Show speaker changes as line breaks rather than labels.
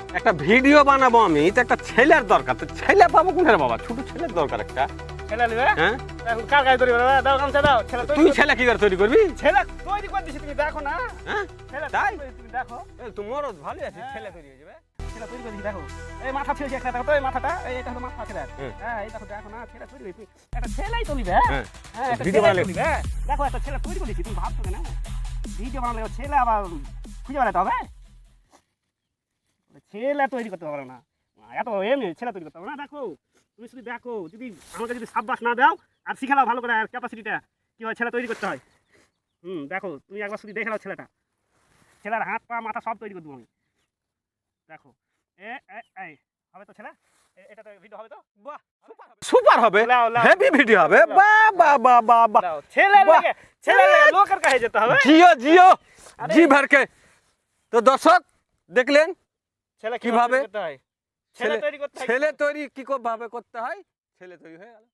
একটা ভিডিও বানাবো আমি, তো একটা ছেলের দরকার। তো ছেলে পাবো কোথায় বাবা? ছোট ছেলের দরকার একটা।
ছেলে নিবে?
হ্যাঁ,
এখন কার কাজ তৈরি করবে? দাও গামছা দাও। ছেলে তৈরি
তুই ছেলে কি করে তৈরি করবি?
ছেলে তৈরি করে দিছি, তুমি দেখো না।
হ্যাঁ
ছেলে
তাই?
তৈরি করে তুমি দেখো।
তোমার ভালো আছে,
হ্যাঁ।
ছেলে তৈরি হয়ে যাবে।
ছেলে তৈরি করে দিছি দেখো। এই মাথা ছেড়ে একটা দেখো তো, এই মাথাটা, এটা হলো মাথা ছেলে।
হুম।
হ্যাঁ, এই দেখো দেখো না, ছেলে তৈরি হয়েছে। একটা ছেলেই তো নিবে।
হ্যাঁ,
হ্যাঁ, একটা
ভিডিও
ছেলেই
বানালে-
তো নিবে। দেখো একটা ছেলে তৈরি করে দিছি, তুমি ভাবছো কেন? ভিডিও বানালে ছেলে আবার খুঁজে বেড়াতে হবে। ছেলে তৈরি করতে পারবে না, এত এমনি ছেলে তৈরি করতে হবে না। দেখো তুমি শুধু দেখো, যদি আমাকে যদি সাব্বাস না দাও আর শিখালাও ভালো করে ক্যাপাসিটিটা কীভাবে ছেলে তৈরি করতে হয়। দেখো তুমি একবার শুধু দেখে নাও ছেলেটা, ছেলের হাত পা মাথা সব তৈরি করে দেবো আমি। দেখো এই হবে তো ছেলে, এটা তো ভিডিও হবে তো? বাহ,
সুপার হবে,
লাও, লাও।
হেভি ভিডিও হবে। বাহ বাহ বাহ বাহ বাহ।
দাও, ছেলের
বাহ।
লেগে ছেলের লেগে লোকের কাছে যেতে হবে।
জিও জিও
আরে।
জি ভরকে। তো দর্শক দেখলেন
ছেলে
কিভাবে?
কিভাবে করতে হয়, ছেলে তৈরি করতে হয়।
ছেলে তৈরি কি ভাবে করতে হয়, ছেলে তৈরি হয়ে গেল।